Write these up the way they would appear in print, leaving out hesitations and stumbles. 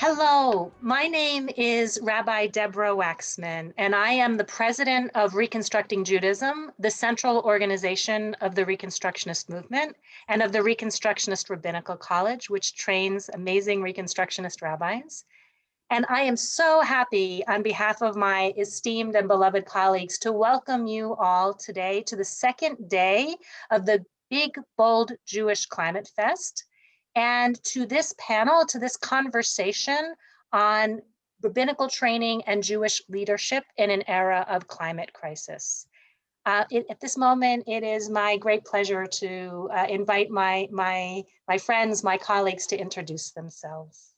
Hello, my name is Rabbi Deborah Waxman, and I am the president of Reconstructing Judaism, the central organization of the Reconstructionist movement and of the Reconstructionist Rabbinical College, which trains amazing Reconstructionist rabbis. And I am so happy on behalf of my esteemed and beloved colleagues to welcome you all today to the second day of the Big Bold Jewish Climate Fest, and to this panel, to this conversation on rabbinical training and Jewish leadership in an era of climate crisis. At this moment, it is my great pleasure to invite my friends, my colleagues to introduce themselves.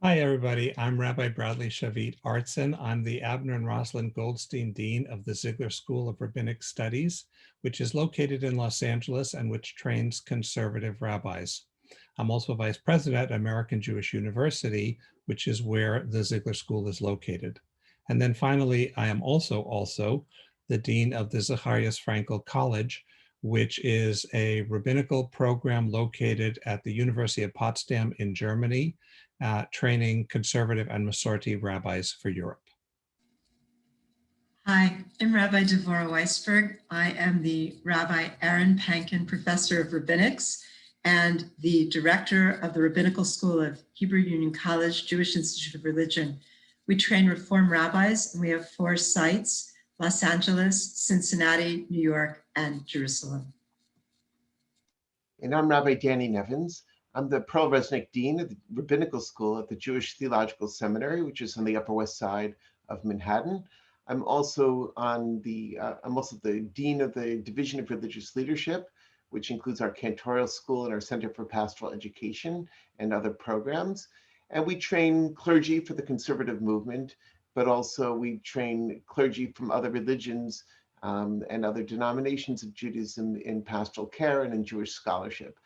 Hi, everybody. I'm Rabbi Bradley Shavit Artson. I'm the Abner and Roslyn Goldstine Dean of the Ziegler School of Rabbinic Studies, which is located in Los Angeles and which trains conservative rabbis. I'm also Vice President at American Jewish University, which is where the Ziegler School is located. And then finally, I am also the Dean of the Zacharias Frankel College, which is a rabbinical program located at the University of Potsdam in Germany, training conservative and Masorti rabbis for Europe. Hi, I'm Rabbi Dvora Weisberg. I am the Rabbi Aaron Pankin Professor of Rabbinics and the Director of the Rabbinical School of Hebrew Union College, Jewish Institute of Religion. We train Reform rabbis, and we have 4 sites: Los Angeles, Cincinnati, New York, and Jerusalem. And I'm Rabbi Danny Nevins. I'm the Pearl Resnick Dean of the Rabbinical School at the Jewish Theological Seminary, which is on the Upper West Side of Manhattan. I'm also the Dean of the Division of Religious Leadership, which includes our Cantorial School and our Center for Pastoral Education and other programs. And we train clergy for the conservative movement, but also we train clergy from other religions and other denominations of Judaism in pastoral care and in Jewish scholarship.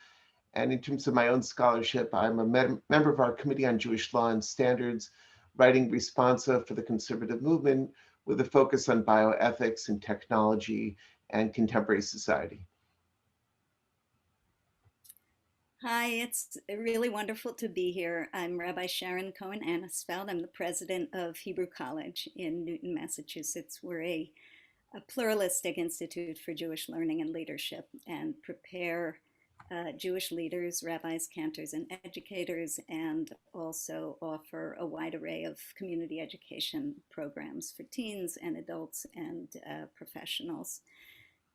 And in terms of my own scholarship, I'm a member of our Committee on Jewish Law and Standards, writing responsa for the conservative movement with a focus on bioethics and technology and contemporary society. Hi, it's really wonderful to be here. I'm Rabbi Sharon Cohen Anisfeld. I'm the president of Hebrew College in Newton, Massachusetts. We're a pluralistic institute for Jewish learning and leadership, and prepare Jewish leaders, rabbis, cantors, and educators, and also offer a wide array of community education programs for teens and adults and professionals.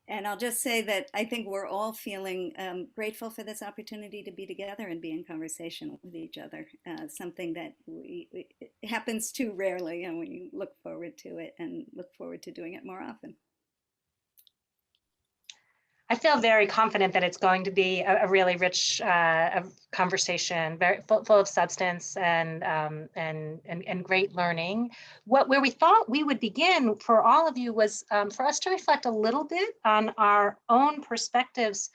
And I'll just say that I think we're all feeling grateful for this opportunity to be together and be in conversation with each other, something that it happens too rarely, and we look forward to it and look forward to doing it more often. I feel very confident that it's going to be a really rich conversation, very full of substance and great learning. Where we thought we would begin for all of you was for us to reflect a little bit on our own perspectives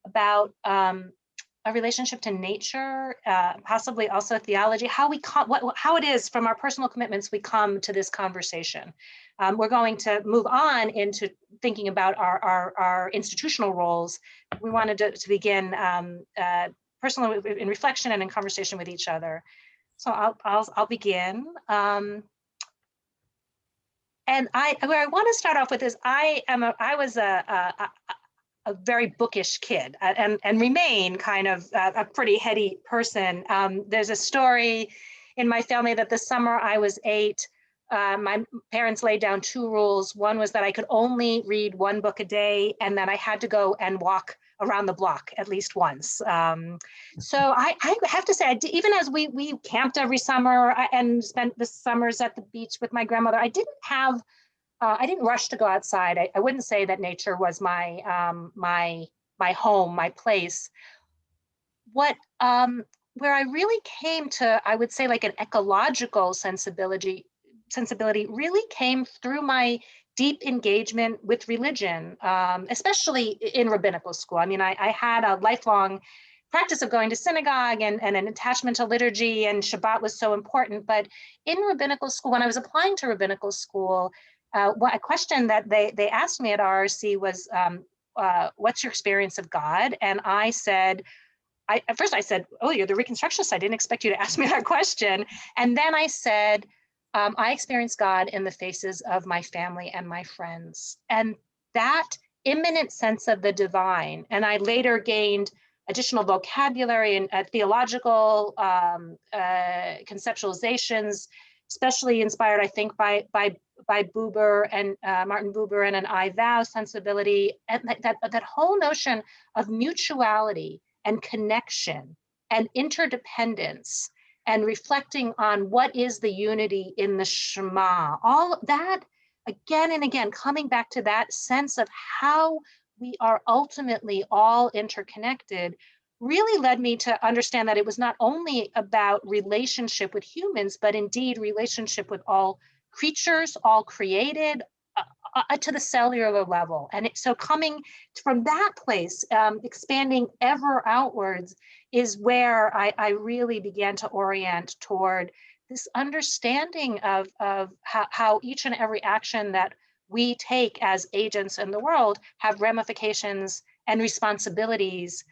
about a relationship to nature, possibly also theology, how it is from our personal commitments we come to this conversation. We're going to move on into thinking about our institutional roles. We wanted to begin personally in reflection and in conversation with each other. So I'll begin. And where I want to start off with is I was a very bookish kid and remain kind of a pretty heady person. There's a story in my family that the summer I was 8, my parents laid down 2 rules. One was that I could only read 1 book a day, and that I had to go and walk around the block at least once. So I have to say, even as we camped every summer and spent the summers at the beach with my grandmother, I didn't rush to go outside. I wouldn't say that nature was my home, my place. Where I really came to, I would say, like an ecological sensibility really came through my deep engagement with religion, especially in rabbinical school. I mean, I had a lifelong practice of going to synagogue and an attachment to liturgy, and Shabbat was so important. But in rabbinical school, when I was applying to rabbinical school, a question that they asked me at RRC was, what's your experience of God? And I said, at first I said, oh, you're the Reconstructionist. I didn't expect you to ask me that question. And then I said, I experienced God in the faces of my family and my friends. And that immanent sense of the divine, and I later gained additional vocabulary and theological conceptualizations, especially inspired, I think, by Buber and Martin Buber and an I thou sensibility, and that whole notion of mutuality and connection and interdependence and reflecting on what is the unity in the Shema, all that again and again, coming back to that sense of how we are ultimately all interconnected, really led me to understand that it was not only about relationship with humans, but indeed relationship with all creatures, all created, to the cellular level. And so coming from that place, expanding ever outwards, is where I really began to orient toward this understanding of how each and every action that we take as agents in the world have ramifications and responsibilities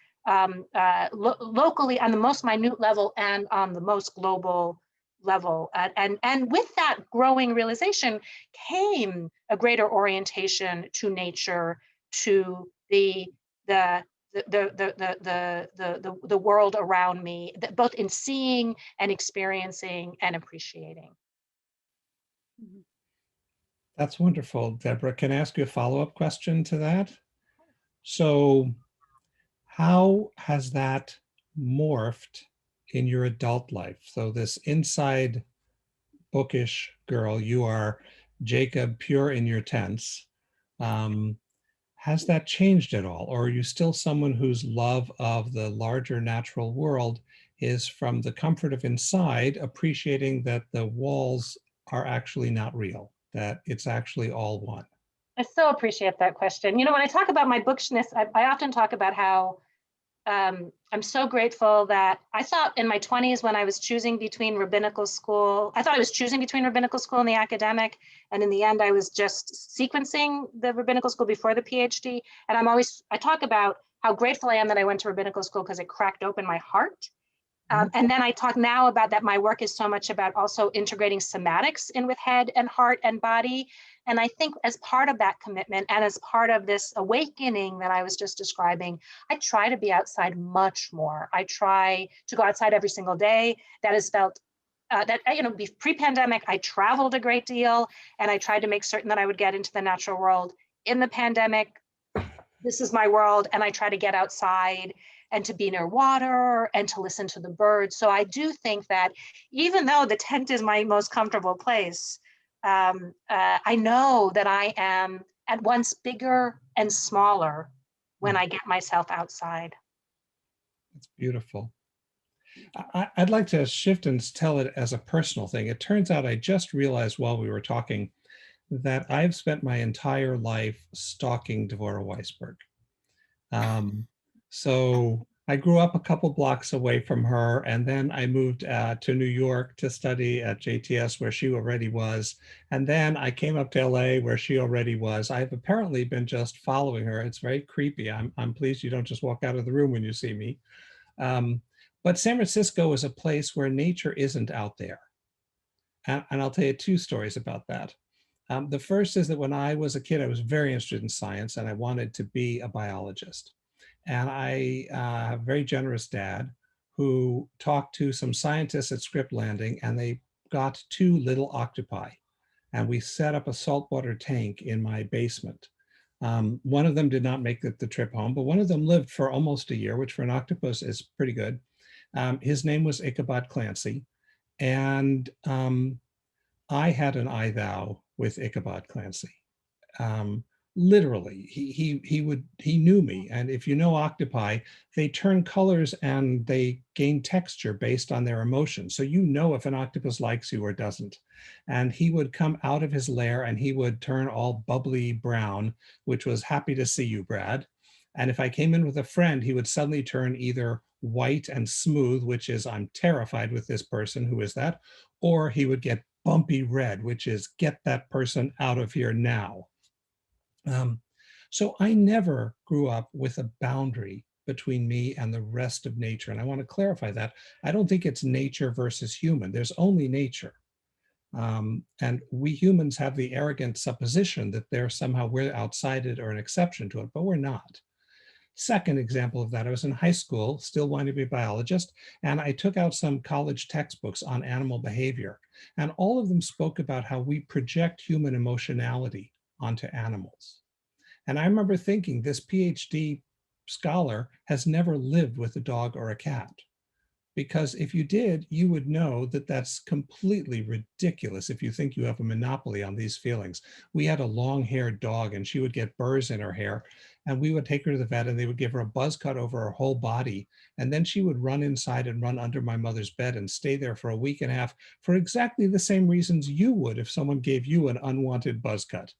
locally on the most minute level and on the most global level. And with that growing realization came a greater orientation to nature, to the world around me, both in seeing and experiencing and appreciating. That's wonderful. Deborah, can I ask you a follow-up question to that? So how has that morphed in your adult life? So this inside bookish girl, you are Jacob, pure in your tense. Has that changed at all? Or are you still someone whose love of the larger natural world is from the comfort of inside, appreciating that the walls are actually not real, that it's actually all one? I so appreciate that question. You know, when I talk about my bookishness, I often talk about how I'm so grateful that I thought in my 20s when I was choosing between rabbinical school, I thought I was choosing between rabbinical school and the academic. And in the end, I was just sequencing the rabbinical school before the PhD. And I talk about how grateful I am that I went to rabbinical school because it cracked open my heart. And then I talk now about that my work is so much about also integrating somatics in with head and heart and body. And I think as part of that commitment and as part of this awakening that I was just describing, I try to be outside much more. I try to go outside every single day. That has felt pre-pandemic, I traveled a great deal and I tried to make certain that I would get into the natural world. In the pandemic, this is my world, and I try to get outside and to be near water and to listen to the birds. So I do think that even though the tent is my most comfortable place, I know that I am at once bigger and smaller when I get myself outside. It's beautiful. I'd like to shift and tell it as a personal thing. It turns out I just realized while we were talking that I've spent my entire life stalking Dvora Weisberg. So I grew up a couple blocks away from her, and then I moved to New York to study at JTS where she already was. And then I came up to LA where she already was. I've apparently been just following her. It's very creepy. I'm pleased you don't just walk out of the room when you see me. But San Francisco is a place where nature isn't out there. And I'll tell you two stories about that. The first is that when I was a kid, I was very interested in science and I wanted to be a biologist. And I have a very generous dad who talked to some scientists at Script Landing, and they got 2 little octopi. And we set up a saltwater tank in my basement. One of them did not make the trip home, but one of them lived for almost a year, which for an octopus is pretty good. His name was Ichabod Clancy. And I had an I thou with Ichabod Clancy. Literally, he knew me. And if you know octopi, they turn colors and they gain texture based on their emotions. So you know if an octopus likes you or doesn't. And he would come out of his lair and he would turn all bubbly brown, which was happy to see you, Brad. And if I came in with a friend, he would suddenly turn either white and smooth, which is I'm terrified with this person, who is that? Or he would get bumpy red, which is get that person out of here now. So I never grew up with a boundary between me and the rest of nature. And I want to clarify that. I don't think it's nature versus human. There's only nature. And we humans have the arrogant supposition that we're outside it or an exception to it, but we're not. Second example of that, I was in high school, still wanting to be a biologist, and I took out some college textbooks on animal behavior. And all of them spoke about how we project human emotionality onto animals. And I remember thinking, this PhD scholar has never lived with a dog or a cat. Because if you did, you would know that that's completely ridiculous if you think you have a monopoly on these feelings. We had a long-haired dog and she would get burrs in her hair, and we would take her to the vet and they would give her a buzz cut over her whole body. And then she would run inside and run under my mother's bed and stay there for a week and a half for exactly the same reasons you would if someone gave you an unwanted buzz cut.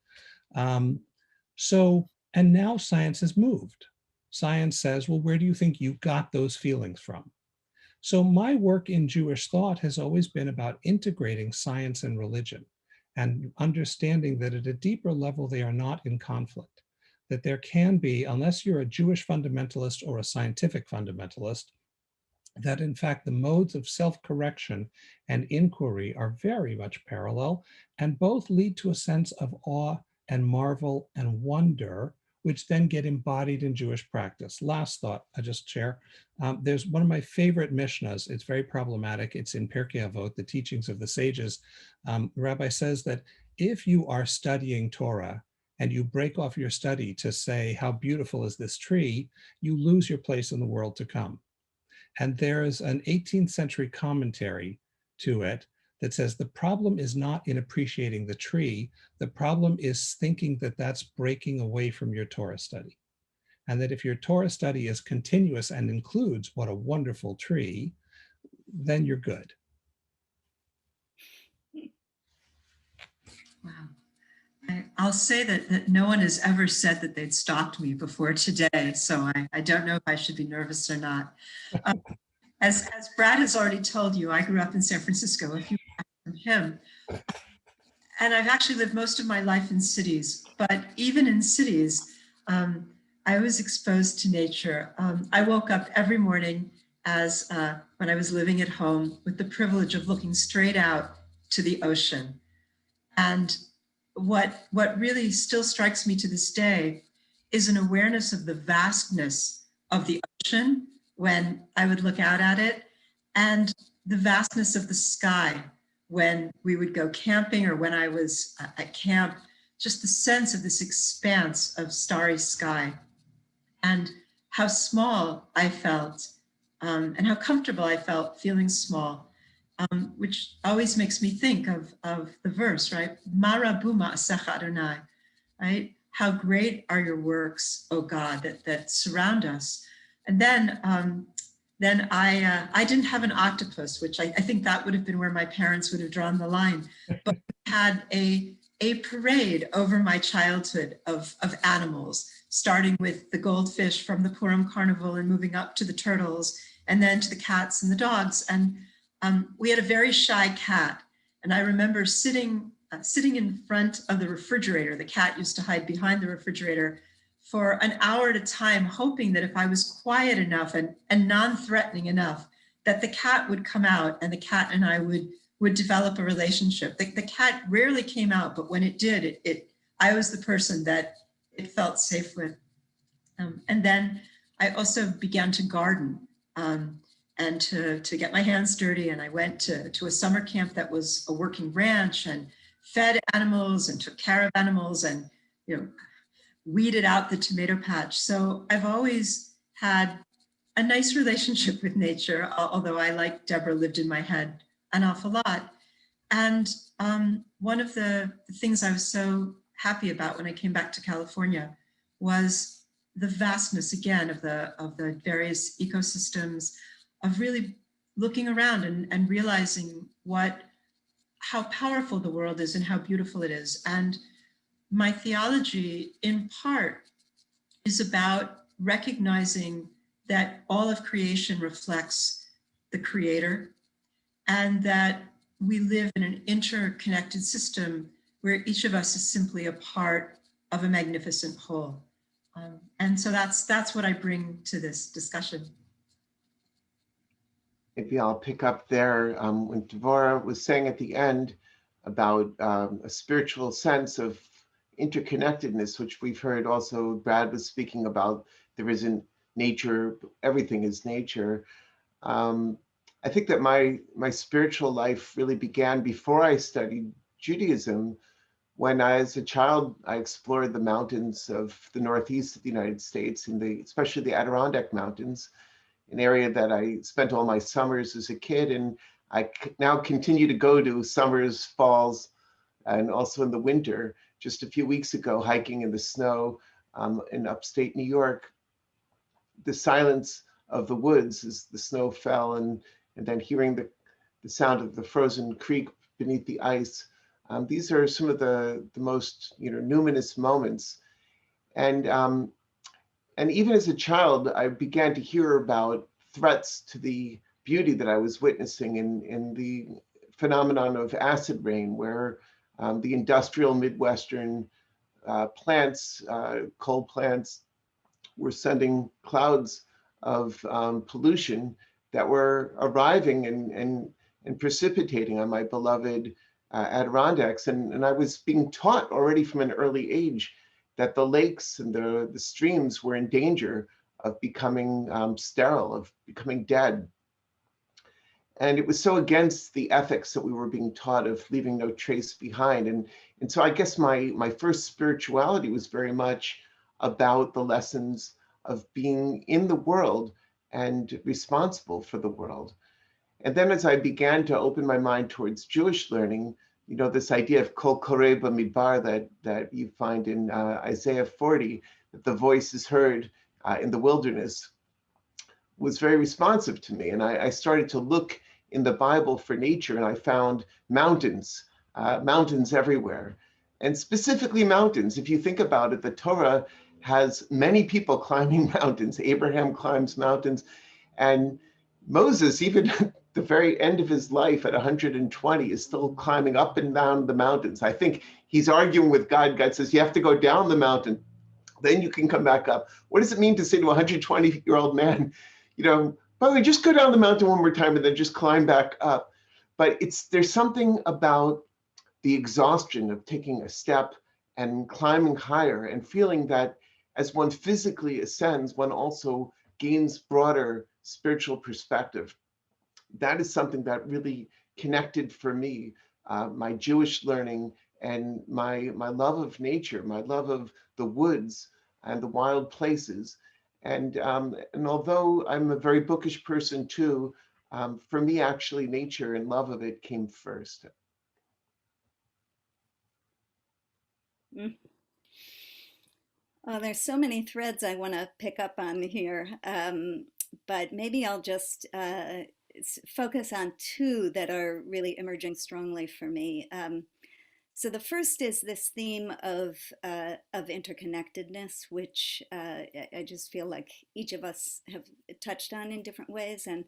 And now science has moved. Science says, well, where do you think you got those feelings from? So my work in Jewish thought has always been about integrating science and religion and understanding that at a deeper level, they are not in conflict, that there can be, unless you're a Jewish fundamentalist or a scientific fundamentalist, that in fact, the modes of self-correction and inquiry are very much parallel, and both lead to a sense of awe and marvel and wonder, which then get embodied in Jewish practice. Last thought I just share. There's one of my favorite Mishnahs. It's very problematic. It's in Pirkei Avot, the teachings of the sages. The rabbi says that if you are studying Torah and you break off your study to say, how beautiful is this tree, you lose your place in the world to come. And there is an 18th century commentary to it that says the problem is not in appreciating the tree. The problem is thinking that that's breaking away from your Torah study. And that if your Torah study is continuous and includes what a wonderful tree, then you're good. Wow. I'll say that no one has ever said that they'd stalked me before today, so I don't know if I should be nervous or not. As Brad has already told you, I grew up in San Francisco, a few blocks from him. And I've actually lived most of my life in cities, but even in cities, I was exposed to nature. I woke up every morning when I was living at home with the privilege of looking straight out to the ocean. And what really still strikes me to this day is an awareness of the vastness of the ocean when I would look out at it, and the vastness of the sky when we would go camping or when I was at camp, just the sense of this expanse of starry sky and how small I felt and how comfortable I felt feeling small, which always makes me think of the verse, right? Marabu ma'asecha Adonai, right? How great are your works, O God, that surround us. And then I didn't have an octopus, which I think that would have been where my parents would have drawn the line, but I had a parade over my childhood of animals, starting with the goldfish from the Purim Carnival and moving up to the turtles and then to the cats and the dogs. And we had a very shy cat. And I remember sitting in front of the refrigerator. The cat used to hide behind the refrigerator for an hour at a time, hoping that if I was quiet enough and non-threatening enough, that the cat would come out and the cat and I would develop a relationship. The cat rarely came out, but when it did, I was the person that it felt safe with. And then I also began to garden and to get my hands dirty. And I went to a summer camp that was a working ranch and fed animals and took care of animals and, weeded out the tomato patch. So I've always had a nice relationship with nature, although I, like Deborah, lived in my head an awful lot. And one of the things I was so happy about when I came back to California was the vastness again of the various ecosystems, of really looking around and realizing how powerful the world is and how beautiful it is. And my theology, in part, is about recognizing that all of creation reflects the Creator, and that we live in an interconnected system where each of us is simply a part of a magnificent whole. And so that's what I bring to this discussion. Maybe I'll pick up there when Dvora was saying at the end about a spiritual sense of interconnectedness, which we've heard also Brad was speaking about. There isn't nature, everything is nature. I think that my spiritual life really began before I studied Judaism. When as a child, I explored the mountains of the Northeast of the United States, especially the Adirondack Mountains, an area that I spent all my summers as a kid, and I now continue to go to summers, falls, and also in the winter. Just a few weeks ago, hiking in the snow in upstate New York, the silence of the woods as the snow fell, and then hearing the sound of the frozen creek beneath the ice. These are some of the most numinous moments. And even as a child, I began to hear about threats to the beauty that I was witnessing in the phenomenon of acid rain, where the industrial Midwestern plants, coal plants, were sending clouds of pollution that were arriving and precipitating on my beloved Adirondacks. And I was being taught already from an early age that the lakes and the streams were in danger of becoming sterile, of becoming dead. And it was so against the ethics that we were being taught of leaving no trace behind. And so I guess my first spirituality was very much about the lessons of being in the world and responsible for the world. And then as I began to open my mind towards Jewish learning, this idea of kol koreh b'midbar that you find in Isaiah 40, that the voice is heard in the wilderness, was very responsive to me. And I started to look in the Bible for nature, and I found mountains everywhere. And specifically mountains. If you think about it, the Torah has many people climbing mountains. Abraham climbs mountains, and Moses, even at the very end of his life at 120, is still climbing up and down the mountains. I think he's arguing with God. God says, you have to go down the mountain, then you can come back up. What does it mean to say to a 120-year-old man, by the way, just go down the mountain one more time and then just climb back up? But there's something about the exhaustion of taking a step and climbing higher and feeling that as one physically ascends, one also gains broader spiritual perspective. That is something that really connected for me, my Jewish learning and my love of nature, my love of the woods and the wild places. And although I'm a very bookish person too, for me, actually, nature and love of it came first. Mm. Oh, there's so many threads I want to pick up on here, but maybe I'll just focus on two that are really emerging strongly for me. So the first is this theme of interconnectedness, which I just feel like each of us have touched on in different ways. And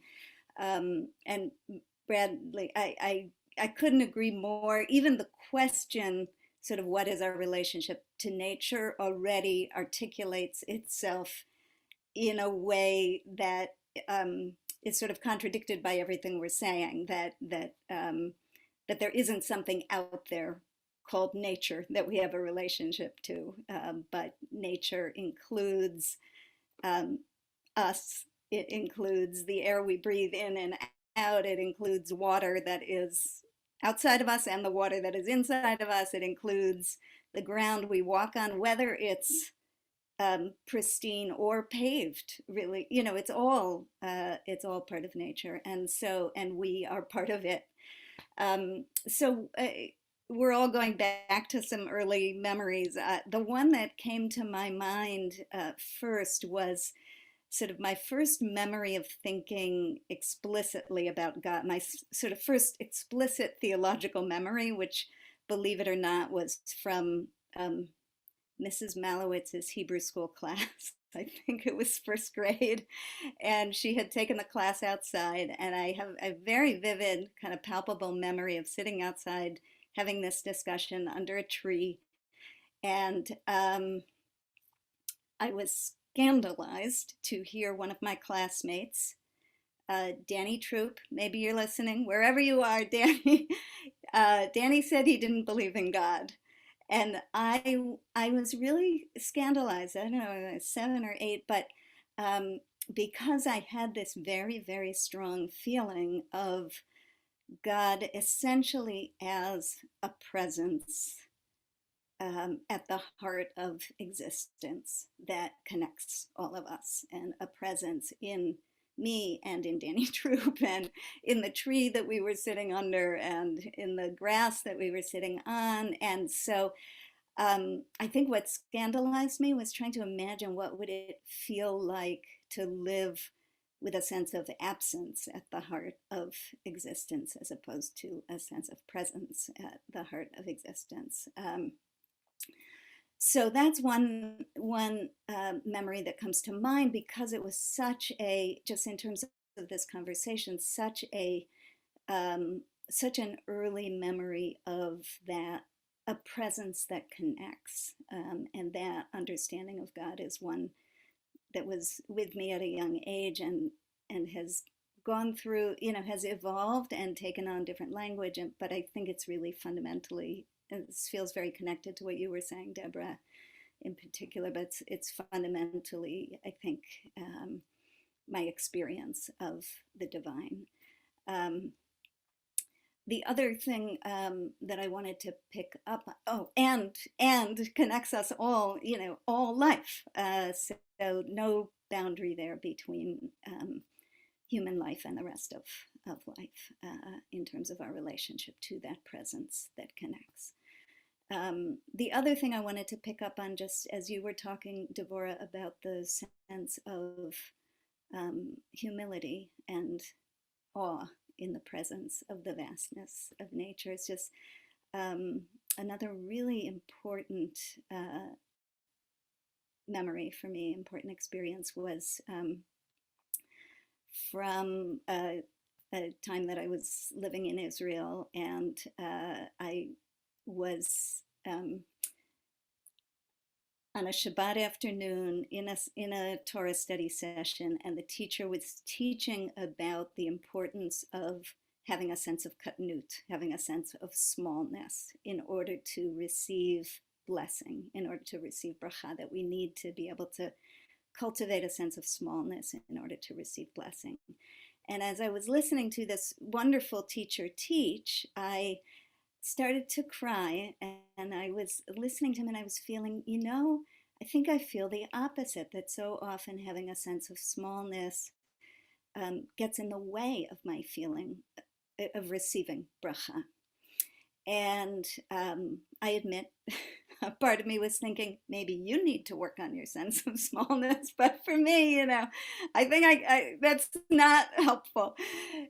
Bradley, I couldn't agree more. Even the question, sort of what is our relationship to nature, already articulates itself in a way that is sort of contradicted by everything we're saying, that there isn't something out there called nature that we have a relationship to, but nature includes us. It includes the air we breathe in and out. It includes water that is outside of us and the water that is inside of us. It includes the ground we walk on, whether it's pristine or paved. Really, it's all part of nature, and we are part of it. We're all going back to some early memories. The one that came to my mind first was sort of my first memory of thinking explicitly about God, my sort of first explicit theological memory, which, believe it or not, was from Mrs. Malowitz's Hebrew school class. I think it was first grade, and she had taken the class outside, and I have a very vivid, kind of palpable memory of sitting outside having this discussion under a tree, and I was scandalized to hear one of my classmates, Danny Troop, maybe you're listening, wherever you are, Danny. Danny said he didn't believe in God. And I was really scandalized. I don't know, I was 7 or 8, but because I had this very, very strong feeling of God essentially as a presence at the heart of existence that connects all of us, and a presence in me and in Danny Troop and in the tree that we were sitting under and in the grass that we were sitting on. And so I think what scandalized me was trying to imagine what would it feel like to live with a sense of absence at the heart of existence as opposed to a sense of presence at the heart of existence. So that's one memory that comes to mind, because it was such a, just in terms of this conversation, such an early memory of that, a presence that connects, and that understanding of God is one that was with me at a young age and has gone through, has evolved and taken on different language. But I think it's really fundamentally, it feels very connected to what you were saying, Deborah, in particular, but it's fundamentally, I think, my experience of the divine. The other thing that I wanted to pick up, and connects us all, all life. So no boundary there between human life and the rest of life in terms of our relationship to that presence that connects. The other thing I wanted to pick up on, just as you were talking, Dvora, about the sense of humility and awe in the presence of the vastness of nature, is just another really important memory for me, important experience, was from a time that I was living in Israel, and I was on a Shabbat afternoon in a Torah study session, and the teacher was teaching about the importance of having a sense of katnut, having a sense of smallness in order to receive blessing, in order to receive bracha, that we need to be able to cultivate a sense of smallness in order to receive blessing. And as I was listening to this wonderful teacher teach, I started to cry, and I was listening to him, and I was feeling, I think I feel the opposite, that so often having a sense of smallness gets in the way of my feeling of receiving bracha. And I admit, a part of me was thinking, maybe you need to work on your sense of smallness. But for me, I think I that's not helpful.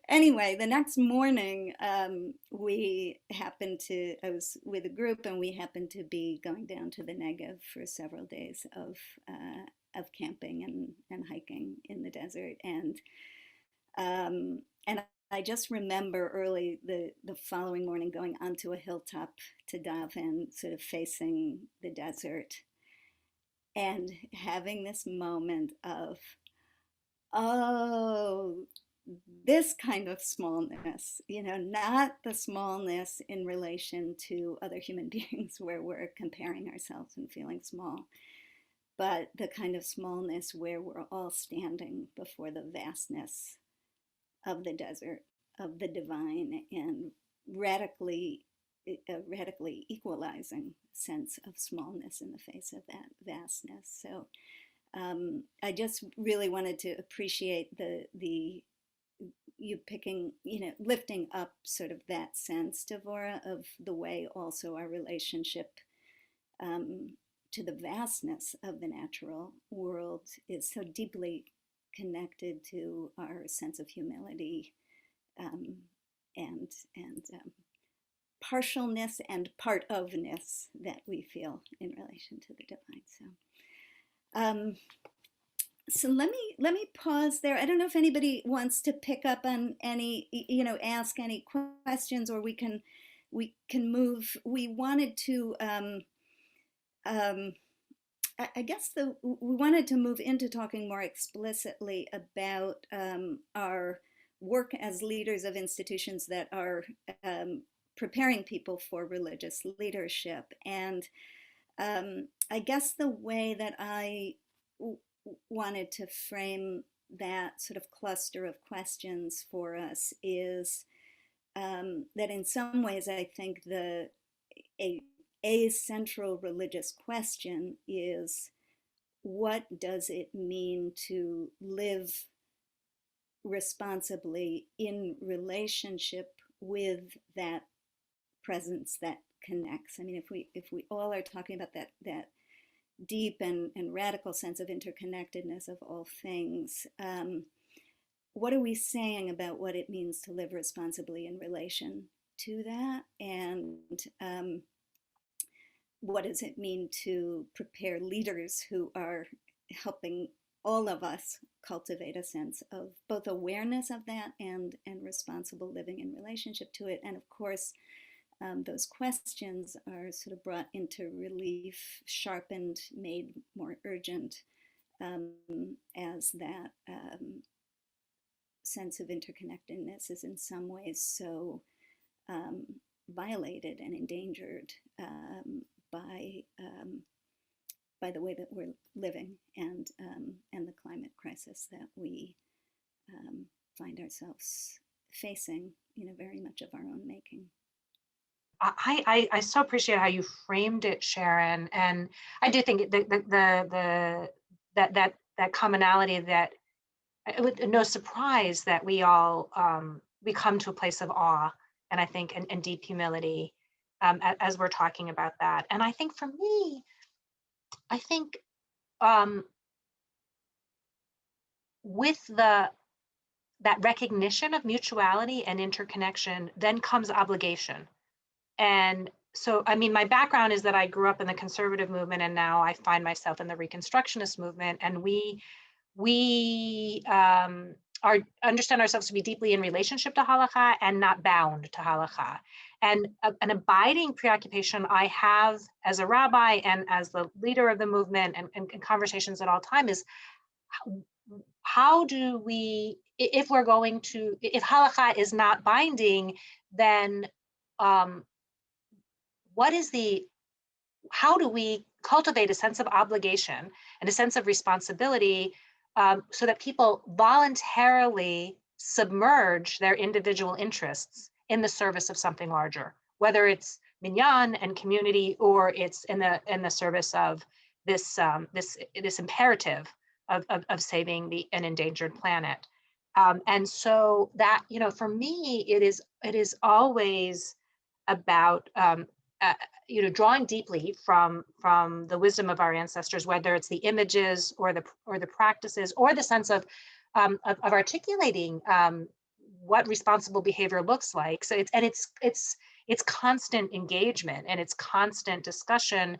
Anyway, the next morning, I was with a group, and we happened to be going down to the Negev for several days of camping and hiking in the desert. And I just remember early the following morning going onto a hilltop to daven, sort of facing the desert, and having this moment of, oh, this kind of smallness, not the smallness in relation to other human beings where we're comparing ourselves and feeling small, but the kind of smallness where we're all standing before the vastness of the desert, of the divine, and radically equalizing sense of smallness in the face of that vastness. So I just really wanted to appreciate you picking, lifting up sort of that sense, Dvora, of the way also our relationship to the vastness of the natural world is so deeply connected to our sense of humility and partialness and part ofness that we feel in relation to the divine. So let me pause there. I don't know if anybody wants to pick up on any, ask any questions, or we can move. We wanted to I guess we wanted to move into talking more explicitly about our work as leaders of institutions that are preparing people for religious leadership. And I guess the way that I wanted to frame that sort of cluster of questions for us is that in some ways I think a central religious question is, what does it mean to live responsibly in relationship with that presence that connects? I mean, if we all are talking about that deep and radical sense of interconnectedness of all things, what are we saying about what it means to live responsibly in relation to that? And what does it mean to prepare leaders who are helping all of us cultivate a sense of both awareness of that and responsible living in relationship to it? And of course, those questions are sort of brought into relief, sharpened, made more urgent as that sense of interconnectedness is in some ways so violated and endangered by the way that we're living and the climate crisis that we find ourselves facing, very much of our own making. I so appreciate how you framed it, Sharon, and I do think that commonality, that no surprise that we all we come to a place of awe, and I think and deep humility as we're talking about that. And I think for me, with that recognition of mutuality and interconnection, then comes obligation. And so, I mean, my background is that I grew up in the conservative movement, and now I find myself in the Reconstructionist movement. And we understand ourselves to be deeply in relationship to halakha and not bound to halakha. And an abiding preoccupation I have as a rabbi and as the leader of the movement and conversations at all time is, how do we, if halakha is not binding, then how do we cultivate a sense of obligation and a sense of responsibility so that people voluntarily submerge their individual interests in the service of something larger, whether it's minyan and community, or it's in the service of this imperative of saving an endangered planet. And so that, for me, it is always about drawing deeply from the wisdom of our ancestors, whether it's the images or the practices or the sense of articulating what responsible behavior looks like. So it's constant engagement and it's constant discussion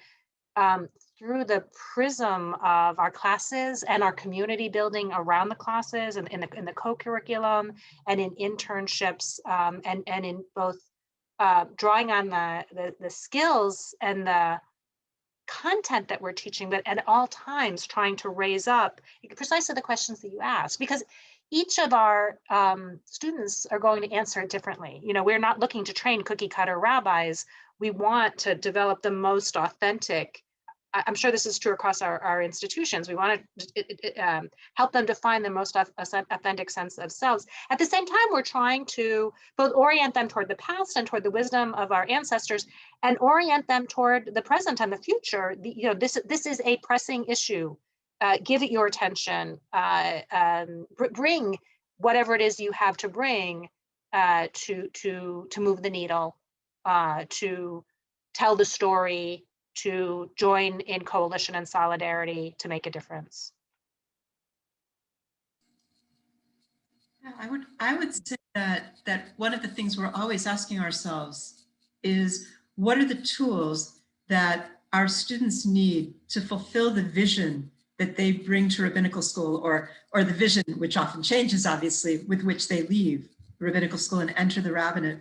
through the prism of our classes and our community building around the classes and in the co-curriculum and in internships and in both drawing on the skills and the content that we're teaching, but at all times trying to raise up precisely the questions that you asked, because each of our students are going to answer it differently. We're not looking to train cookie cutter rabbis. We want to develop the most authentic. I'm sure this is true across our institutions. We want to help them to find the most authentic sense of selves. At the same time, we're trying to both orient them toward the past and toward the wisdom of our ancestors, and orient them toward the present and the future. This is a pressing issue. Give it your attention. Bring whatever it is you have to bring to move the needle, to tell the story, to join in coalition and solidarity to make a difference. I would say that one of the things we're always asking ourselves is, what are the tools that our students need to fulfill the vision that they bring to rabbinical school, or the vision, which often changes, obviously, with which they leave rabbinical school and enter the rabbinate.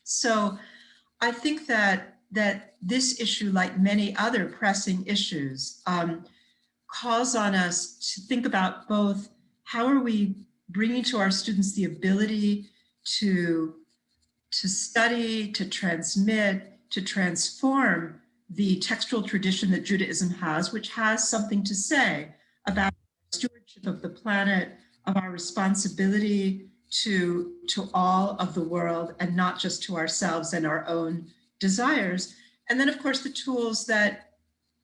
So I think that that this issue, like many other pressing issues, calls on us to think about both how are we bringing to our students the ability to study, to transmit, to transform the textual tradition that Judaism has, which has something to say about stewardship of the planet, of our responsibility to all of the world and not just to ourselves and our own desires. And then, of course, the tools that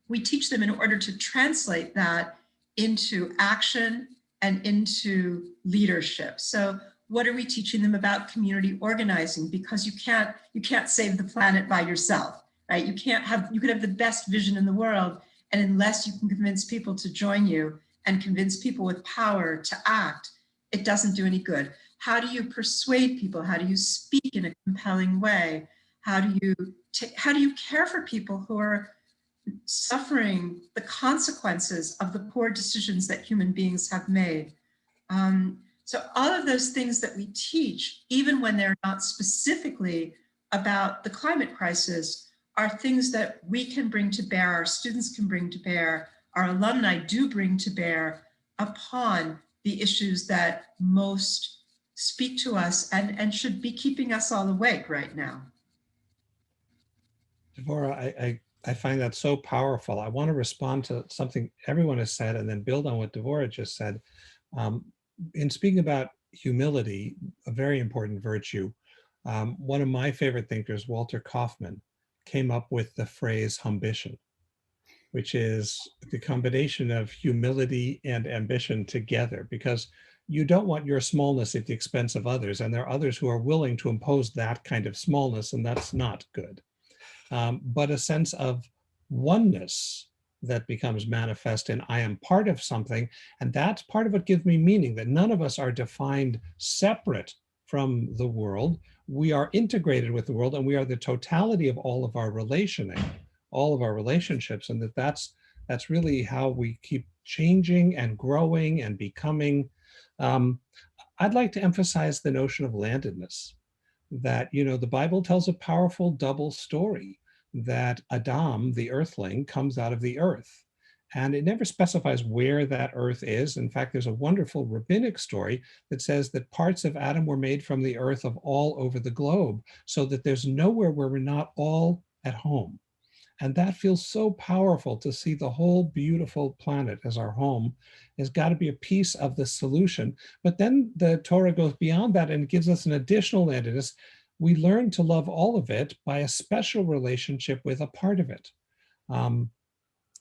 we teach them in order to translate that into action and into leadership. So what are we teaching them about community organizing? Because you can't save the planet by yourself, right? You could have the best vision in the world, and unless you can convince people to join you and convince people with power to act, it doesn't do any good. How do you persuade people? How do you speak in a compelling way? How do you care for people who are suffering the consequences of the poor decisions that human beings have made? So all of those things that we teach, even when they're not specifically about the climate crisis, are things that we can bring to bear, our students can bring to bear, our alumni do bring to bear upon the issues that most speak to us and should be keeping us all awake right now. Dvora, I find that so powerful. I want to respond to something everyone has said and then build on what Dvora just said. In speaking about humility, a very important virtue, one of my favorite thinkers, Walter Kaufmann, came up with the phrase humbition, which is the combination of humility and ambition together, because you don't want your smallness at the expense of others, and there are others who are willing to impose that kind of smallness, and that's not good. But a sense of oneness that becomes manifest in I am part of something, and that's part of what gives me meaning, that none of us are defined separate from the world. We are integrated with the world, and we are the totality of all of our relationing, all of our relationships, and that's really how we keep changing and growing and becoming. I'd like to emphasize the notion of landedness, that, the Bible tells a powerful double story, that Adam, the earthling, comes out of the earth. And it never specifies where that earth is. In fact, there's a wonderful rabbinic story that says that parts of Adam were made from the earth of all over the globe, so that there's nowhere where we're not all at home. And that feels so powerful, to see the whole beautiful planet as our home has got to be a piece of the solution. But then the Torah goes beyond that and gives us an additional landedness. We learn to love all of it by a special relationship with a part of it.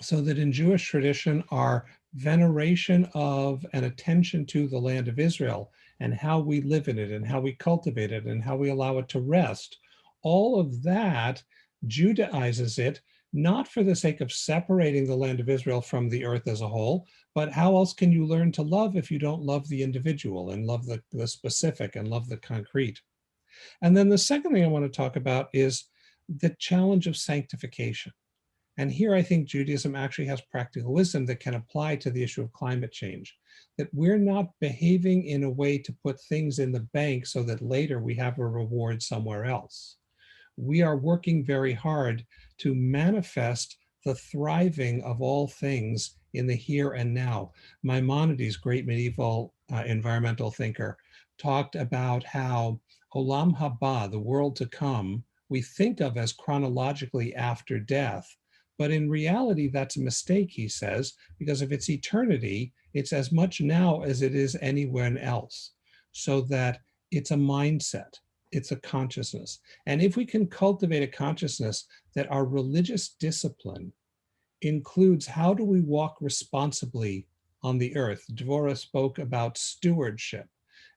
So that in Jewish tradition, our veneration of and attention to the land of Israel and how we live in it and how we cultivate it and how we allow it to rest, all of that Judaizes it, not for the sake of separating the land of Israel from the earth as a whole, but how else can you learn to love if you don't love the individual and love the specific and love the concrete? And then the second thing I want to talk about is the challenge of sanctification. And here I think Judaism actually has practical wisdom that can apply to the issue of climate change, that we're not behaving in a way to put things in the bank so that later we have a reward somewhere else. We are working very hard to manifest the thriving of all things in the here and now. Maimonides, great medieval environmental thinker, talked about how Olam Haba, the world to come, we think of as chronologically after death. But in reality, that's a mistake, he says, because if it's eternity, it's as much now as it is anywhere else. So that it's a mindset, it's a consciousness. And if we can cultivate a consciousness that our religious discipline includes how do we walk responsibly on the earth. Dvora spoke about stewardship.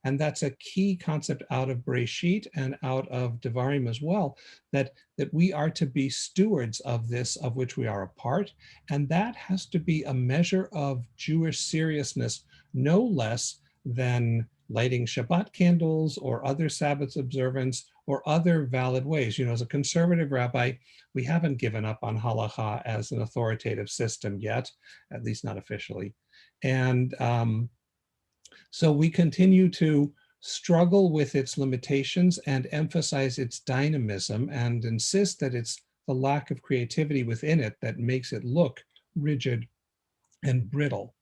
And that's a key concept out of Bereshit and out of Devarim as well, that we are to be stewards of this, of which we are a part. And that has to be a measure of Jewish seriousness, no less than lighting Shabbat candles or other Sabbath observance or other valid ways. As a conservative rabbi, we haven't given up on halacha as an authoritative system yet, at least not officially. And so we continue to struggle with its limitations and emphasize its dynamism and insist that it's the lack of creativity within it that makes it look rigid and brittle.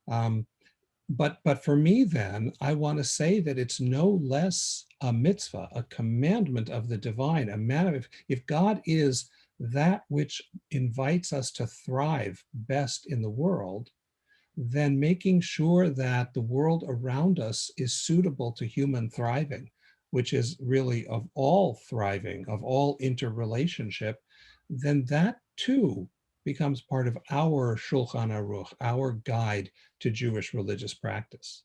But for me, then, I want to say that it's no less a mitzvah, a commandment of the divine, a matter of, if God is that which invites us to thrive best in the world, then making sure that the world around us is suitable to human thriving, which is really of all thriving, of all interrelationship, then that too becomes part of our Shulchan Aruch, our guide to Jewish religious practice.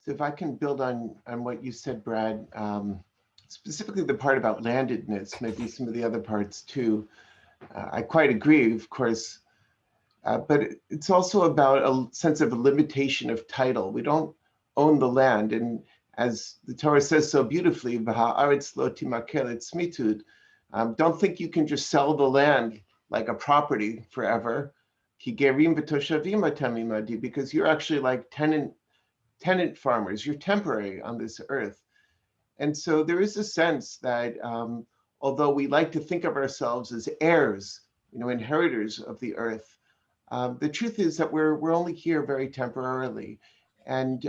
So if I can build on what you said, Brad, specifically the part about landedness, maybe some of the other parts too, I quite agree, of course, but it's also about a sense of a limitation of title. We don't own the land. And as the Torah says so beautifully, "V'ha'aretz lo timaker letzmitud," don't think you can just sell the land like a property forever. Ki gerim v'toshavim atem imadi, because you're actually like tenant farmers. You're temporary on this earth. And so there is a sense that although we like to think of ourselves as heirs, inheritors of the earth, the truth is that we're only here very temporarily. And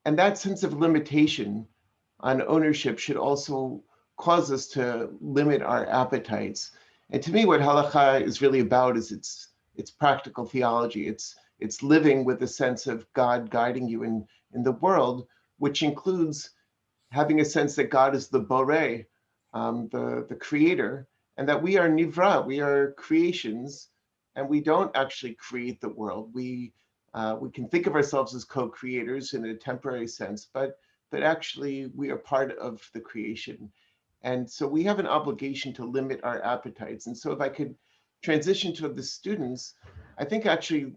that sense of limitation on ownership should also cause us to limit our appetites. And to me, what halakha is really about is it's practical theology. It's living with a sense of God guiding you in the world, which includes having a sense that God is the borei, the creator, and that we are nivra, we are creations, and we don't actually create the world. We can think of ourselves as co-creators in a temporary sense, but actually we are part of the creation. And so we have an obligation to limit our appetites. And so if I could transition to the students, I think actually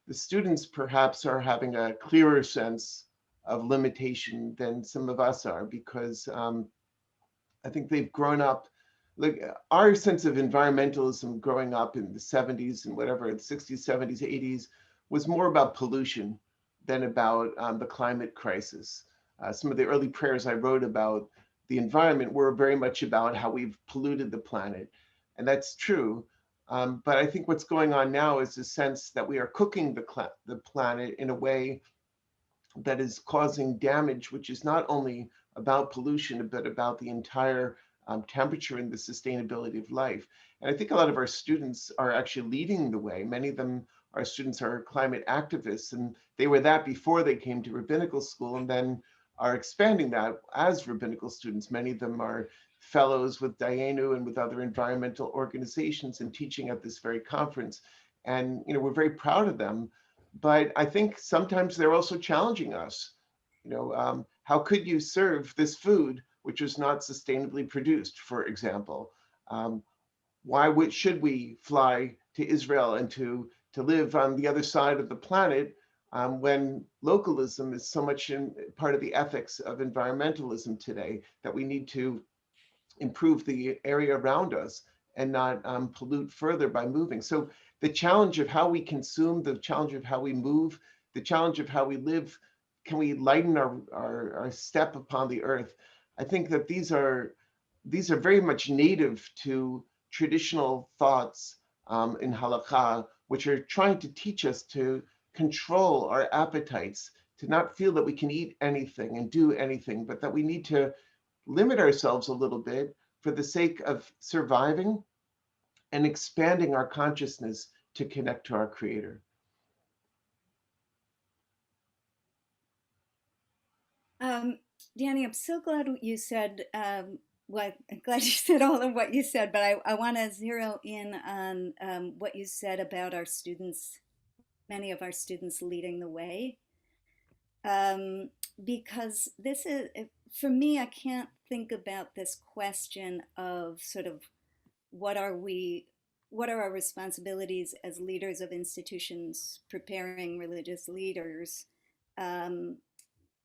the students perhaps are having a clearer sense of limitation than some of us are, because I think they've grown up, like our sense of environmentalism growing up in the 70s and whatever, the 60s, 70s, 80s, was more about pollution than about the climate crisis. Some of the early prayers I wrote about the environment were very much about how we've polluted the planet. And that's true. But I think what's going on now is a sense that we are cooking the planet in a way that is causing damage, which is not only about pollution, but about the entire temperature and the sustainability of life. And I think a lot of our students are actually leading the way. Many of them, our students, are climate activists, and they were that before they came to rabbinical school, and then are expanding that as rabbinical students. Many of them are fellows with Dayenu and with other environmental organizations and teaching at this very conference. And we're very proud of them. But I think sometimes they're also challenging us. How could you serve this food which was not sustainably produced, for example? Why should we fly to Israel and to live on the other side of the planet when localism is so much part of the ethics of environmentalism today, that we need to improve the area around us and not pollute further by moving? So the challenge of how we consume, the challenge of how we move, the challenge of how we live, can we lighten our step upon the earth? I think that these are very much native to traditional thoughts in halakha, which are trying to teach us to control our appetites, to not feel that we can eat anything and do anything, but that we need to limit ourselves a little bit for the sake of surviving and expanding our consciousness to connect to our Creator. Danny, I'm so glad you said, well, I'm glad you said all of what you said, but I want to zero in on what you said about our students, many of our students leading the way. Because this is, for me, I can't think about this question of sort of what are our responsibilities as leaders of institutions preparing religious leaders,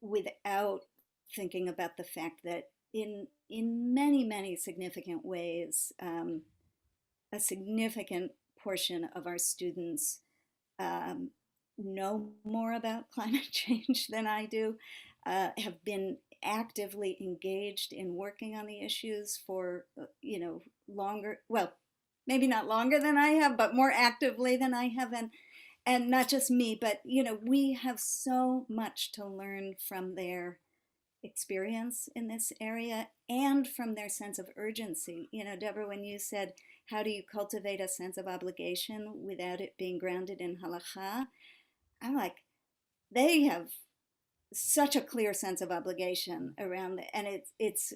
without thinking about the fact that in many significant ways, a significant portion of our students know more about climate change than I do, have been actively engaged in working on the issues for, longer, well, maybe not longer than I have, but more actively than I have. And not just me, but, we have so much to learn from their experience in this area and from their sense of urgency. Deborah, when you said, how do you cultivate a sense of obligation without it being grounded in halakha? I'm like, they have such a clear sense of obligation around it, and it's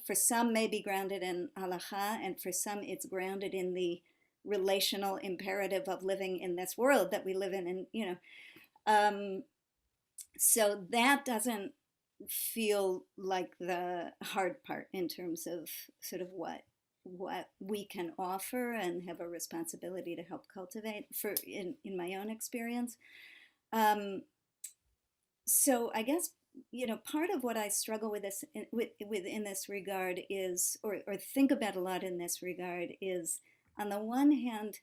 for some may be grounded in halakha, and for some it's grounded in the relational imperative of living in this world that we live in, and so that doesn't feel like the hard part in terms of sort of what we can offer and have a responsibility to help cultivate in my own experience. So I guess, part of what I struggle with in this regard is, or think about a lot in this regard is, on the one hand,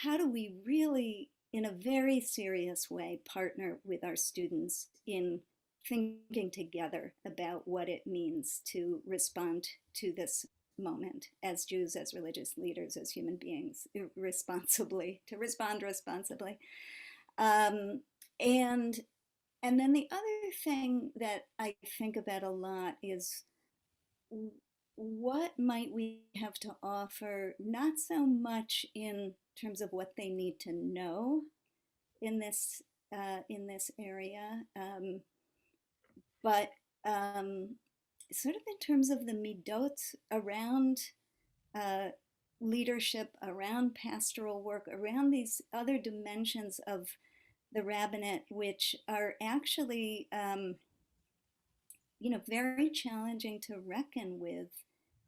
how do we really, in a very serious way, partner with our students in thinking together about what it means to respond to this moment as Jews, as religious leaders, as human beings, to respond responsibly. And then the other thing that I think about a lot is, what might we have to offer, not so much in terms of what they need to know in this area, but sort of in terms of the midot around leadership, around pastoral work, around these other dimensions of the rabbinate, which are actually, very challenging to reckon with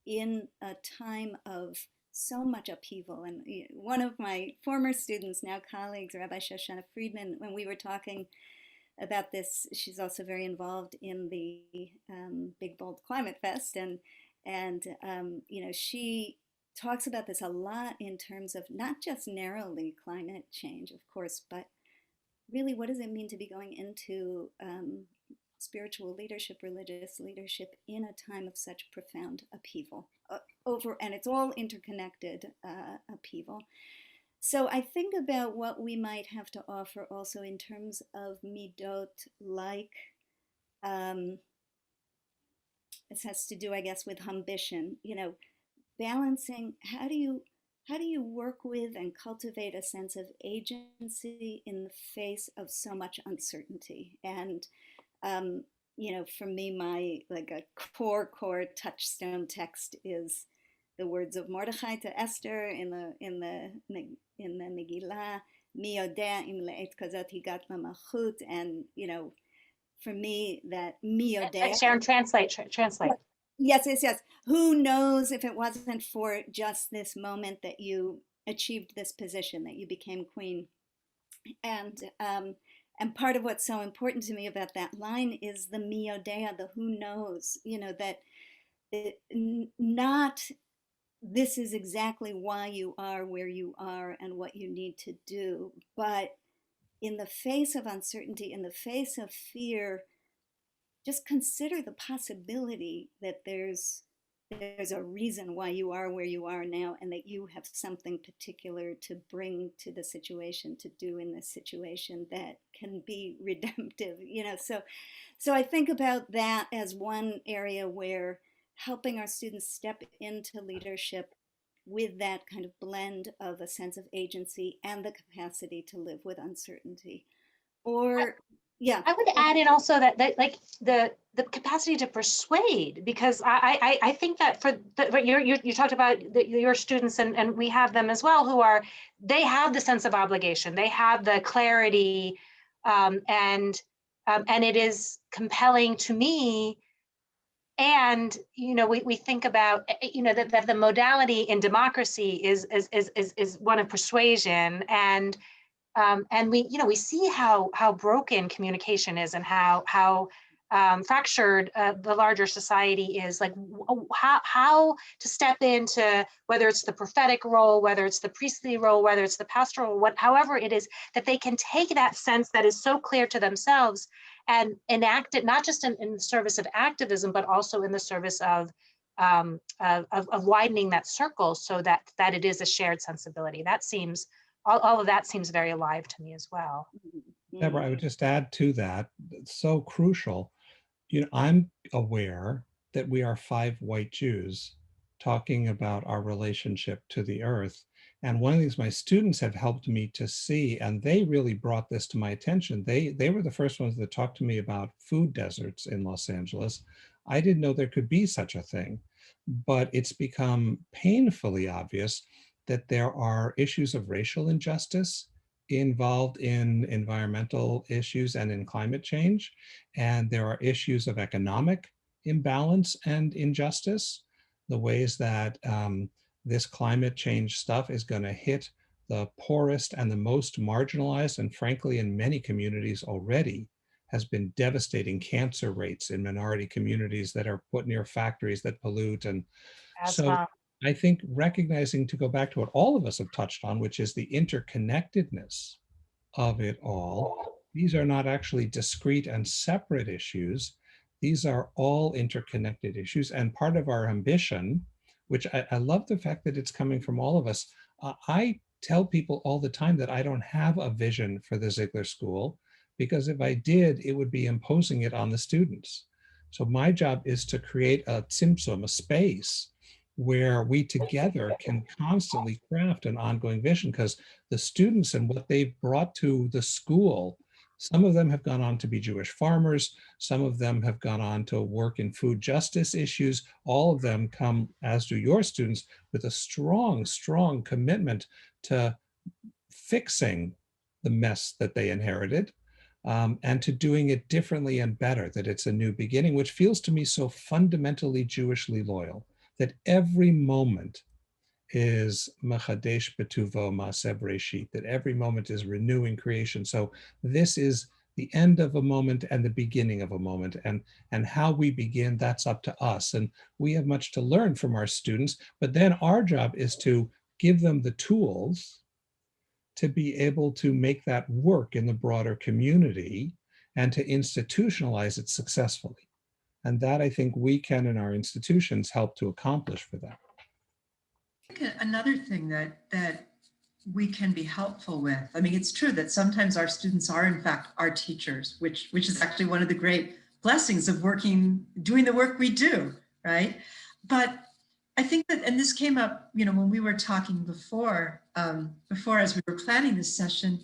in a time of so much upheaval. And one of my former students, now colleagues, Rabbi Shoshana Friedman, when we were talking about this, she's also very involved in the Big Bold Climate Fest, and she talks about this a lot in terms of not just narrowly climate change, of course, but really, what does it mean to be going into spiritual leadership, religious leadership in a time of such profound upheaval and it's all interconnected upheaval. So I think about what we might have to offer also in terms of midot, like this has to do, I guess, with ambition. Balancing how do you work with and cultivate a sense of agency in the face of so much uncertainty? And for me, a core touchstone text is the words of Mordechai to Esther in the Megillah, Mi yodea im le'et kazot higat lamachut, and for me that Mi yodea. Sharon, translate. Yes. Who knows if it wasn't for just this moment that you achieved this position, that you became queen. And part of what's so important to me about that line is the mi yodea, the who knows, that not this is exactly why you are where you are and what you need to do, but in the face of uncertainty, in the face of fear, just consider the possibility that there's a reason why you are where you are now, and that you have something particular to bring to the situation, to do in this situation that can be redemptive. So I think about that as one area where helping our students step into leadership with that kind of blend of a sense of agency and the capacity to live with uncertainty. Or I would add in also that like the capacity to persuade, because I think that you talked about your students, and we have them as well, they have the sense of obligation, they have the clarity, and it is compelling to me. And we think about that the modality in democracy is one of persuasion, and we see how broken communication is, and how fractured the larger society is. Like how to step into, whether it's the prophetic role, whether it's the priestly role, whether it's the pastoral role, however it is that they can take that sense that is so clear to themselves and enact it not just in the service of activism, but also in the service of widening that circle so that it is a shared sensibility. That seems, all of that seems very alive to me as well. Deborah, I would just add to that, it's so crucial. I'm aware that we are 5 white Jews talking about our relationship to the earth. And one of these my students have helped me to see, and they really brought this to my attention. They were the first ones that talked to me about food deserts in Los Angeles. I didn't know there could be such a thing, but it's become painfully obvious that there are issues of racial injustice involved in environmental issues and in climate change. And there are issues of economic imbalance and injustice, the ways that this climate change stuff is going to hit the poorest and the most marginalized, and frankly, in many communities already has been devastating cancer rates in minority communities that are put near factories that pollute. And so I think recognizing, to go back to what all of us have touched on, which is the interconnectedness of it all, these are not actually discrete and separate issues. These are all interconnected issues. And part of our ambition, which I love the fact that it's coming from all of us. I tell people all the time that I don't have a vision for the Ziegler School, because if I did, it would be imposing it on the students. So my job is to create a tzimtzum, a space where we together can constantly craft an ongoing vision, because the students and what they've brought to the school, some of them have gone on to be Jewish farmers, some of them have gone on to work in food justice issues. All of them come, as do your students, with a strong, strong commitment to fixing the mess that they inherited, and to doing it differently and better, that it's a new beginning, which feels to me so fundamentally Jewishly loyal, that every moment is Machadesh Betuvo Maaseh Bereshit, that every moment is renewing creation. So this is the end of a moment and the beginning of a moment, and how we begin, that's up to us. And we have much to learn from our students, but then our job is to give them the tools to be able to make that work in the broader community and to institutionalize it successfully. And that, I think, we can in our institutions help to accomplish for them. I think another thing that we can be helpful with, I mean, it's true that sometimes our students are in fact our teachers, which is actually one of the great blessings of doing the work we do, right? But I think that, and this came up, when we were talking before as we were planning this session,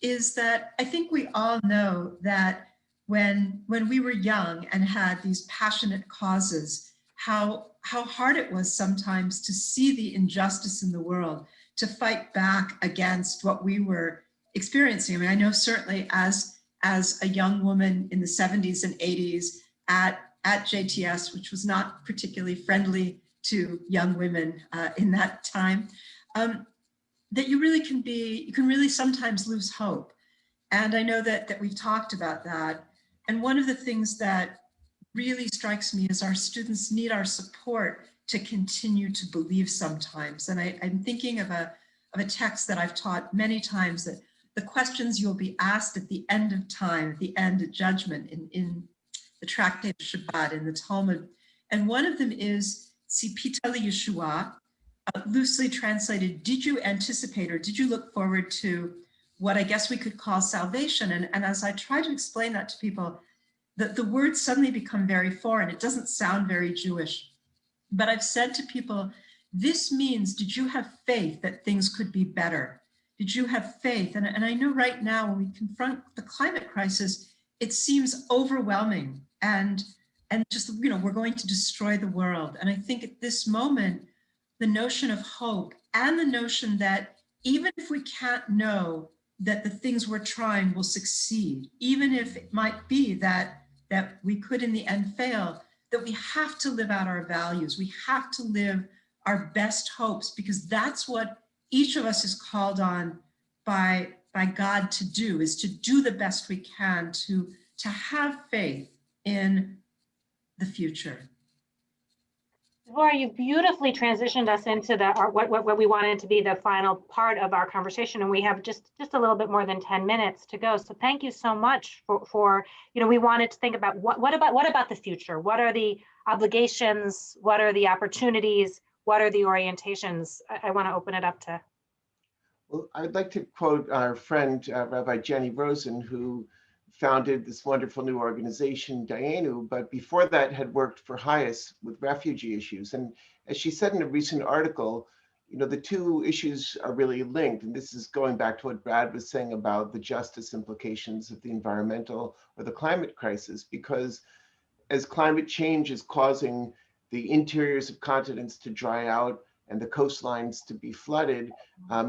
is that I think we all know that when we were young and had these passionate causes, how hard it was sometimes to see the injustice in the world, to fight back against what we were experiencing. I mean, I know certainly as a young woman in the 70s and 80s at JTS, which was not particularly friendly to young women in that time, that you can really sometimes lose hope. And I know that we've talked about that. And one of the things that really strikes me is our students need our support to continue to believe sometimes. And I'm thinking of a text that I've taught many times, that the questions you'll be asked at the end of time, at the end of judgment, in the tractate of Shabbat, in the Talmud. And one of them is, Tzipita Yeshua, loosely translated, did you anticipate or did you look forward to what I guess we could call salvation? And as I try to explain that to people, the words suddenly become very foreign. It doesn't sound very Jewish. But I've said to people, this means, did you have faith that things could be better? Did you have faith? And I know right now when we confront the climate crisis, it seems overwhelming and just, we're going to destroy the world. And I think at this moment, the notion of hope and the notion that even if we can't know that the things we're trying will succeed, even if it might be that we could in the end fail, that we have to live out our values. We have to live our best hopes, because that's what each of us is called on by God to do, is to do the best we can to have faith in the future. Dvora, you beautifully transitioned us into what we wanted to be the final part of our conversation, and we have just a little bit more than 10 minutes to go. So thank you so much for we wanted to think about what about the future? What are the obligations? What are the opportunities? What are the orientations? I want to open it up to. Well, I'd like to quote our friend, Rabbi Jenny Rosen, who founded this wonderful new organization, Dayenu, but before that had worked for HIAS with refugee issues. And as she said in a recent article, the two issues are really linked. And this is going back to what Brad was saying about the justice implications of the environmental or the climate crisis, because as climate change is causing the interiors of continents to dry out and the coastlines to be flooded,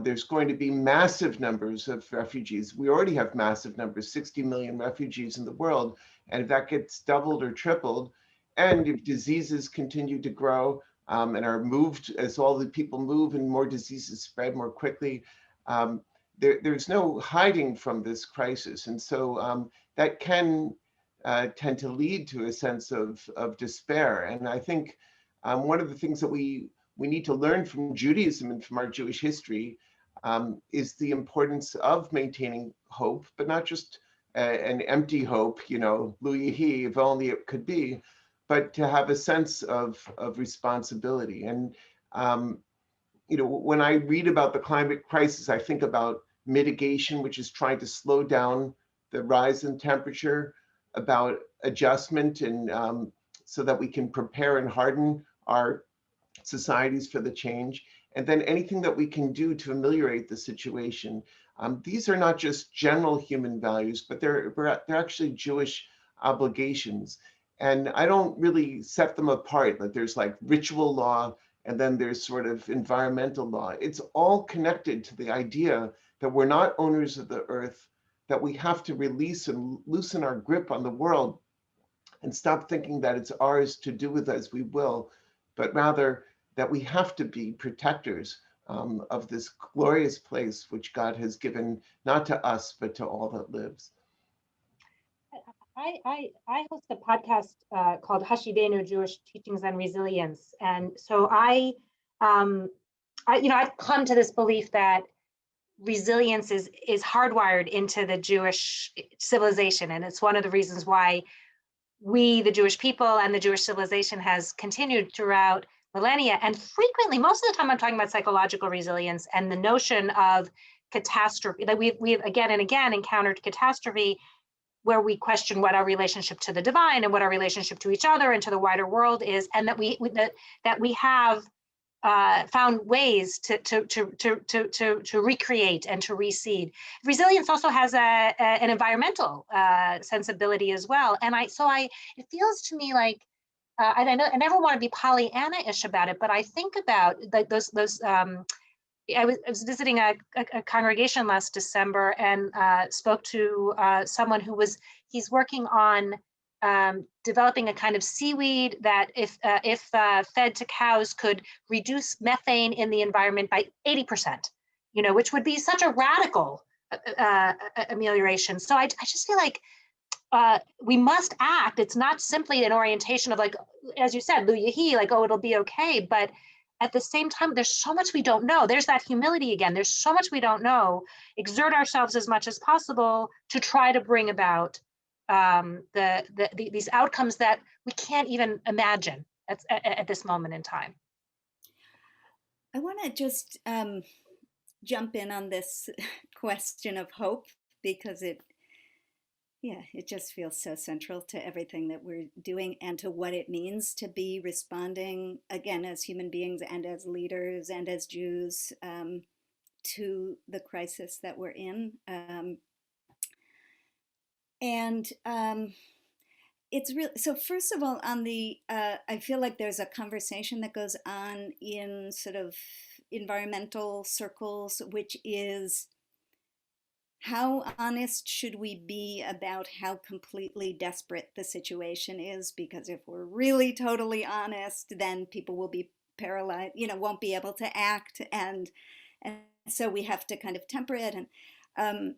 there's going to be massive numbers of refugees. We already have massive numbers, 60 million refugees in the world. And if that gets doubled or tripled, and if diseases continue to grow and are moved, as all the people move and more diseases spread more quickly, there's no hiding from this crisis. And so that can tend to lead to a sense of despair. And I think one of the things that we need to learn from Judaism and from our Jewish history is the importance of maintaining hope, but not just an empty hope, Lu Yehi, if only it could be, but to have a sense of responsibility. And, when I read about the climate crisis, I think about mitigation, which is trying to slow down the rise in temperature, about adjustment, and so that we can prepare and harden our societies for the change, and then anything that we can do to ameliorate the situation. These are not just general human values, but they're actually Jewish obligations. And I don't really set them apart. Like there's like ritual law, and then there's sort of environmental law. It's all connected to the idea that we're not owners of the earth, that we have to release and loosen our grip on the world and stop thinking that it's ours to do with as we will, but rather that we have to be protectors of this glorious place which God has given not to us, but to all that lives. I host a podcast called Hashidenu, Jewish Teachings on Resilience. And so I've come to this belief that resilience is hardwired into the Jewish civilization. And it's one of the reasons why we, the Jewish people, and the Jewish civilization has continued throughout millennia. And frequently, most of the time, I'm talking about psychological resilience and the notion of catastrophe. That we've again and again encountered catastrophe where we question what our relationship to the divine and what our relationship to each other and to the wider world is, and that we have found ways to recreate and to reseed. Resilience also has an environmental sensibility as well, and it feels to me like I never want to be Pollyanna-ish about it, but I think about like those. I was visiting a congregation last December and spoke to someone he's working on developing a kind of seaweed that if fed to cows could reduce methane in the environment by 80%, which would be such a radical amelioration. So I just feel like we must act. It's not simply an orientation of like, as you said, Lu Yehi, like, oh, it'll be okay. But at the same time, there's so much we don't know. There's that humility again. There's so much we don't know. Exert ourselves as much as possible to try to bring about these outcomes that we can't even imagine at this moment in time. I want to just jump in on this question of hope, because it just feels so central to everything that we're doing and to what it means to be responding, again, as human beings and as leaders and as Jews to the crisis that we're in. It's really, so first of all, on the, I feel like there's a conversation that goes on in sort of environmental circles, which is, how honest should we be about how completely desperate the situation is? Because if we're really totally honest, then people will be paralyzed, won't be able to act. And so we have to kind of temper it. And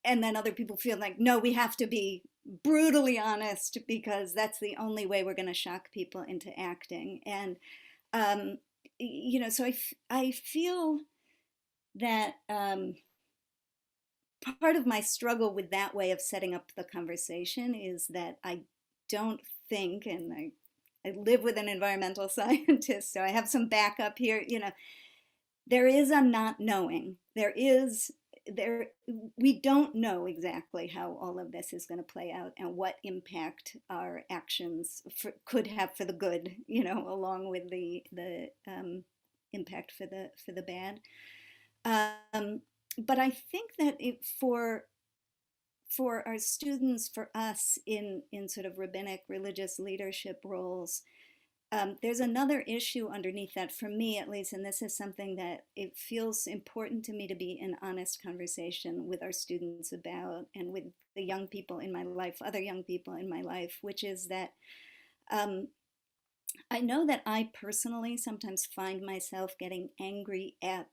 then other people feel like, no, we have to be brutally honest, because that's the only way we're going to shock people into acting. And, so I feel that part of my struggle with that way of setting up the conversation is that I don't think, and I live with an environmental scientist, so I have some backup here, there is a not knowing. We don't know exactly how all of this is going to play out and what impact our actions could have for the good, along with the impact for the bad. But I think that for our students, for us in sort of rabbinic religious leadership roles, there's another issue underneath that, for me at least, and this is something that it feels important to me to be in honest conversation with our students about, and with the young people in my life, other young people in my life, which is that I know that I personally sometimes find myself getting angry at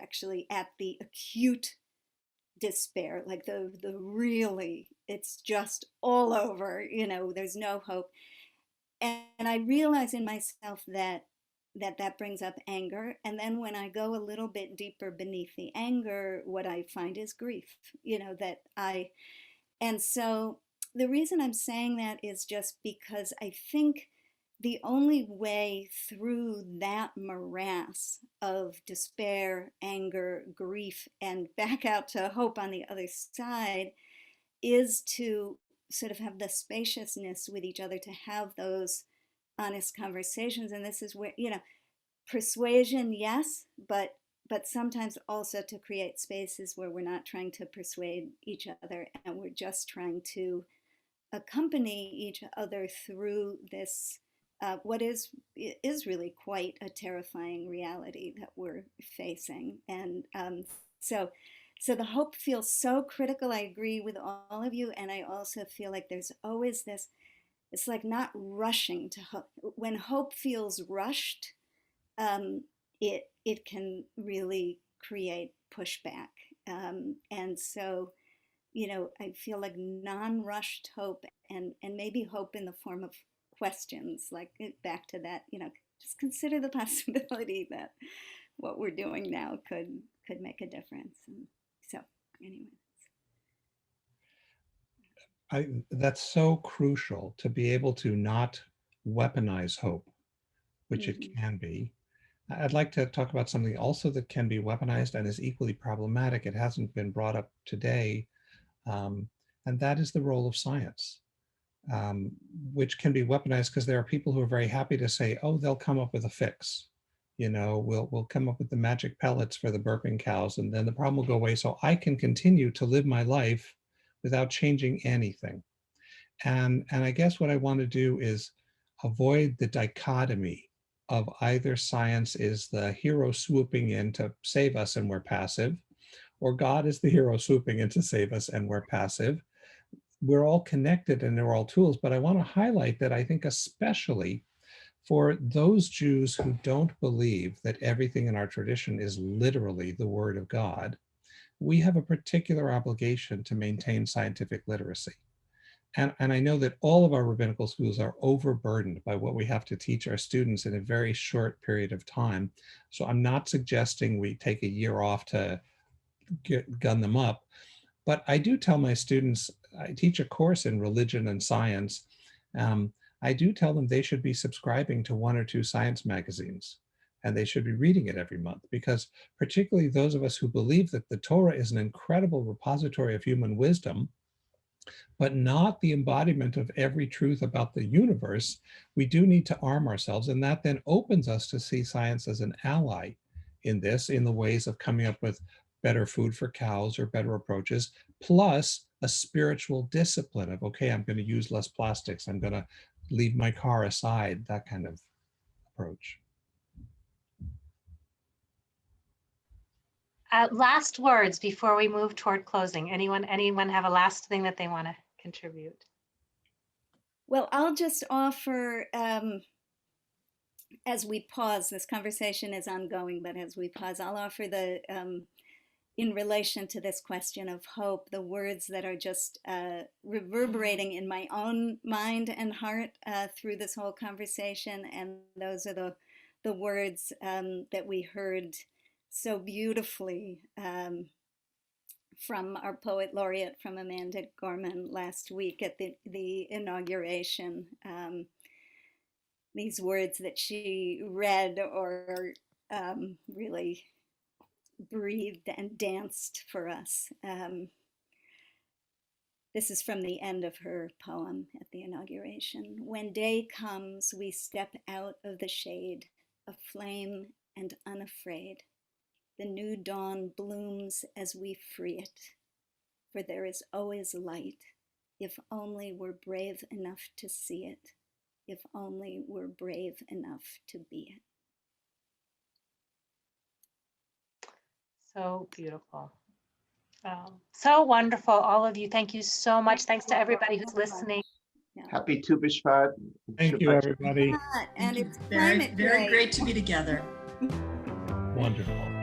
actually at the acute despair, like the really, it's just all over, there's no hope. And I realize in myself that brings up anger. And then when I go a little bit deeper beneath the anger, what I find is grief, and so the reason I'm saying that is just because I think the only way through that morass of despair, anger, grief, and back out to hope on the other side is to sort of have the spaciousness with each other to have those honest conversations. And this is where, persuasion, yes, but sometimes also to create spaces where we're not trying to persuade each other, and we're just trying to accompany each other through this, what is really quite a terrifying reality that we're facing. And so the hope feels so critical. I agree with all of you. And I also feel like there's always this, it's like not rushing to hope. When hope feels rushed, it can really create pushback. And so, I feel like non-rushed hope, and maybe hope in the form of questions, like back to that, just consider the possibility that what we're doing now could make a difference. And so anyway. That's so crucial, to be able to not weaponize hope, which it can be. I'd like to talk about something also that can be weaponized and is equally problematic. It hasn't been brought up today, and that is the role of science, which can be weaponized because there are people who are very happy to say, oh, they'll come up with a fix. We'll come up with the magic pellets for the burping cows, and then the problem will go away, so I can continue to live my life without changing anything. And I guess what I want to do is avoid the dichotomy of either science is the hero swooping in to save us and we're passive, or God is the hero swooping in to save us and we're passive. We're all connected and they're all tools, but I want to highlight that I think especially for those Jews who don't believe that everything in our tradition is literally the word of God, we have a particular obligation to maintain scientific literacy. And I know that all of our rabbinical schools are overburdened by what we have to teach our students in a very short period of time. So I'm not suggesting we take a year off to gun them up, but I do tell my students, I teach a course in religion and science. I do tell them they should be subscribing to 1 or 2 science magazines, and they should be reading it every month, because particularly those of us who believe that the Torah is an incredible repository of human wisdom, but not the embodiment of every truth about the universe, we do need to arm ourselves. And that then opens us to see science as an ally in this, in the ways of coming up with better food for cows or better approaches, plus a spiritual discipline of, okay, I'm going to use less plastics, I'm going to leave my car aside, that kind of approach. Last words before we move toward closing. Anyone have a last thing that they want to contribute? Well, I'll just offer, as we pause, this conversation is ongoing, but as we pause, I'll offer the in relation to this question of hope, the words that are just reverberating in my own mind and heart through this whole conversation. And those are the words that we heard so beautifully from our poet laureate, from Amanda Gorman last week at the inauguration. These words that she read or really breathed and danced for us. This is from the end of her poem at the inauguration. When day comes, we step out of the shade, aflame and unafraid. The new dawn blooms as we free it, for there is always light, if only we're brave enough to see it, if only we're brave enough to be it. So beautiful. So wonderful, all of you. Thank you so much. Thanks to everybody who's listening. Yeah. Happy Tu B'Shvat. Thank you, everybody. And Thank you. it's very, climate very day. great to be together. Wonderful.